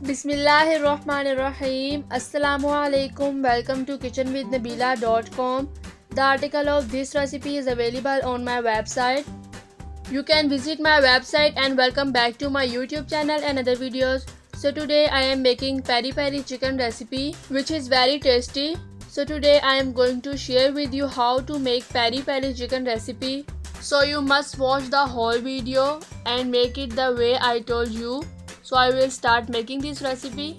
Bismillahirrahmanirrahim. Assalamu alaikum. Welcome to kitchenwithnabila.com. The article of this recipe is available on my website. You can visit my website, and welcome back to my YouTube channel and other videos. So today I am making peri peri chicken recipe, which is very tasty. So today I am going to share with you how to make peri peri chicken recipe. So you must watch the whole video and make it the way I told you. So I will start making this recipe.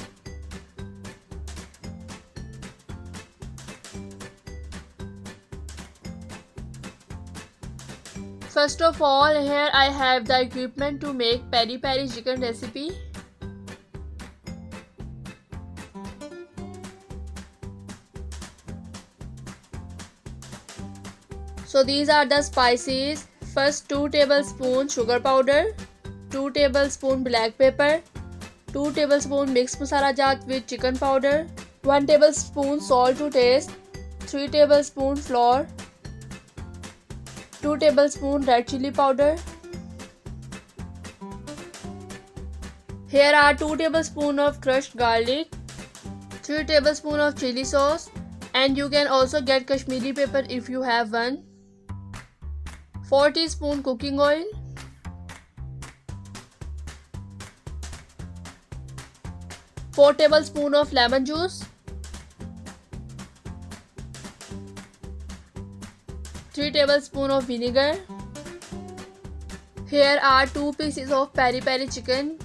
First of all, here I have the equipment to make peri peri chicken recipe. So these are the spices. First 2 tablespoons sugar powder, 2 tablespoons black pepper, 2 tablespoons mixed masala jaat with chicken powder, 1 tablespoon salt to taste, 3 tablespoons flour, 2 tablespoons red chili powder. Here are 2 tablespoons of crushed garlic, 3 tablespoons of chili sauce, and you can also get Kashmiri pepper if you have one, 4 teaspoons cooking oil, 4 tablespoons of lemon juice, 3 tablespoons of vinegar. Here are 2 pieces of peri peri chicken.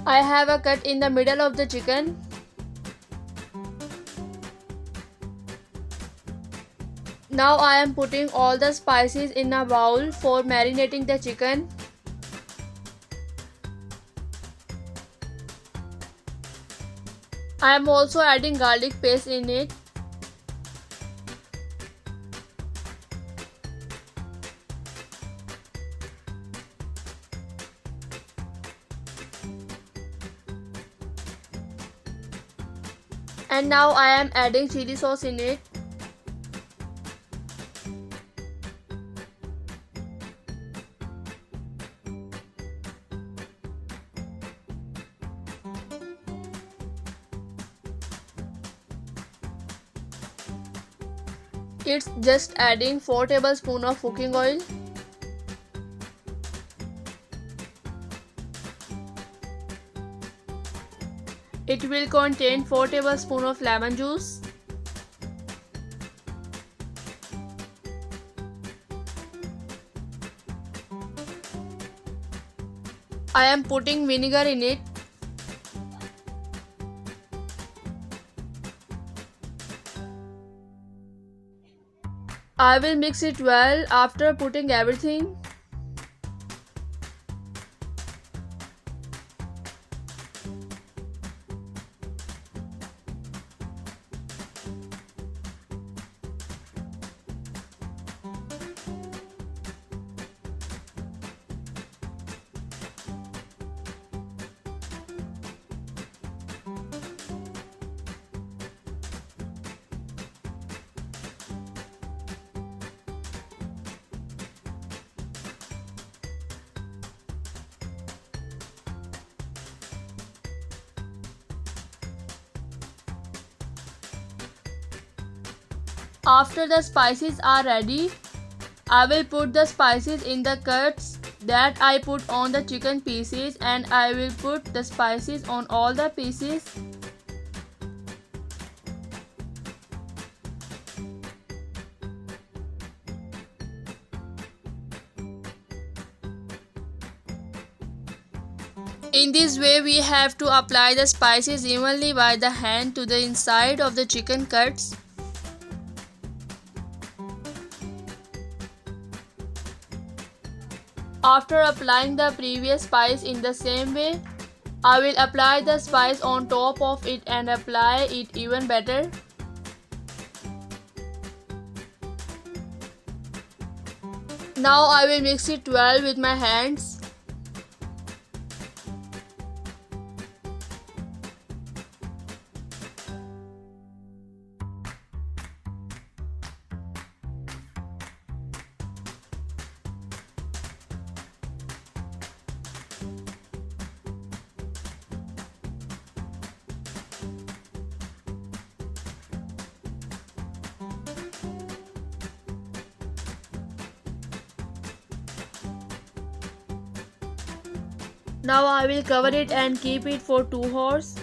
I have a cut in the middle of the chicken. Now I am putting all the spices in a bowl for marinating the chicken. I am also adding garlic paste in it. And now I am adding chili sauce in it. It's just adding 4 tablespoons of cooking oil. It will contain 4 tablespoons of lemon juice. I am putting vinegar in it. I will mix it well after putting everything. After the spices are ready, I will put the spices in the cuts that I put on the chicken pieces, and I will put the spices on all the pieces. In this way, we have to apply the spices evenly by the hand to the inside of the chicken cuts. After applying the previous spice in the same way, I will apply the spice on top of it and apply it even better. Now I will mix it well with my hands. Now I will cover it and keep it for 2 hours.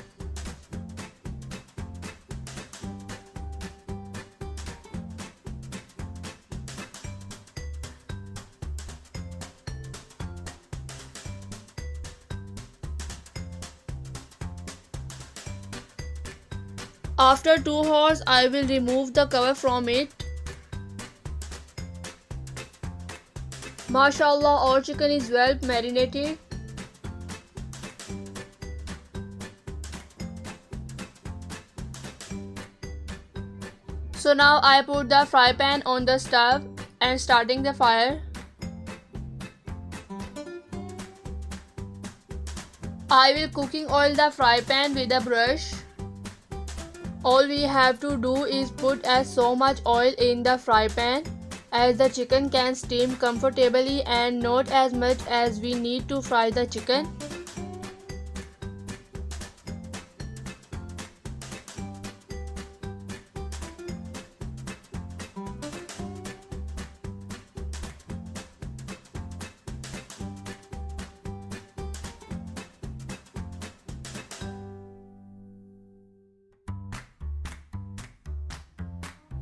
After 2 hours, I will remove the cover from it. Mashallah, our chicken is well marinated. So now I put the fry pan on the stove and starting the fire. I will cooking oil the fry pan with a brush. All we have to do is put so much oil in the fry pan as the chicken can steam comfortably and not as much as we need to fry the chicken.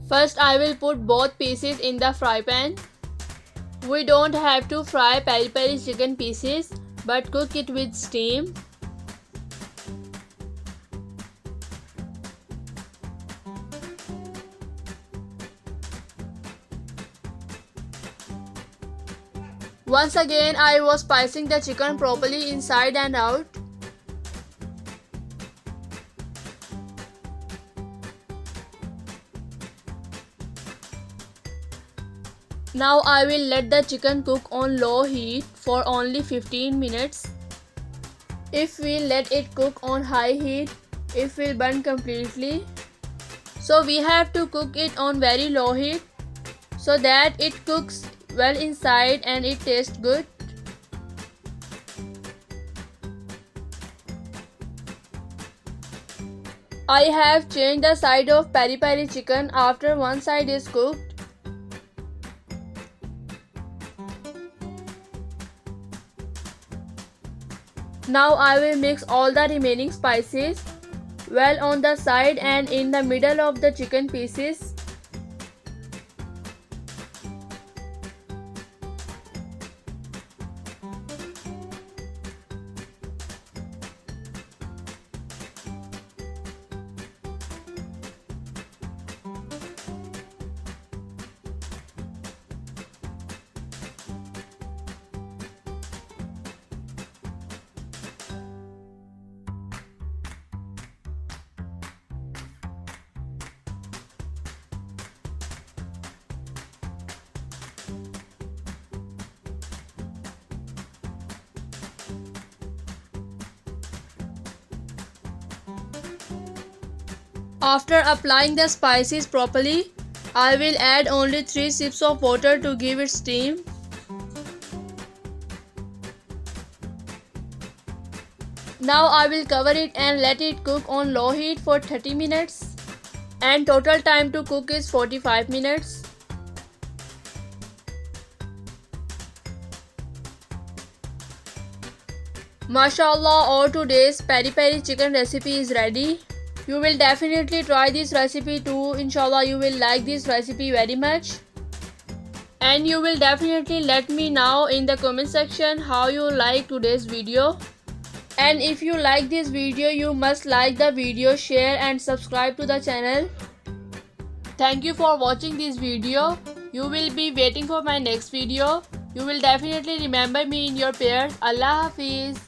First I will put both pieces in the fry pan. We don't have to fry peri peri chicken pieces but cook it with steam. Once again I was spicing the chicken properly inside and out. Now I will let the chicken cook on low heat for only 15 minutes. If we let it cook on high heat, it will burn completely. So we have to cook it on very low heat so that it cooks well inside and it tastes good. I have changed the side of peri peri chicken after one side is cooked. Now I will mix all the remaining spices well on the side and in the middle of the chicken pieces. After applying the spices properly, I will add only 3 sips of water to give it steam. Now I will cover it and let it cook on low heat for 30 minutes and total time to cook is 45 minutes. Mashallah, our today's peri peri chicken recipe is ready. You will definitely try this recipe too. Inshallah, you will like this recipe very much. And you will definitely let me know in the comment section how you like today's video. And if you like this video, you must like the video, share and subscribe to the channel. Thank you for watching this video. You will be waiting for my next video. You will definitely remember me in your prayers. Allah Hafiz.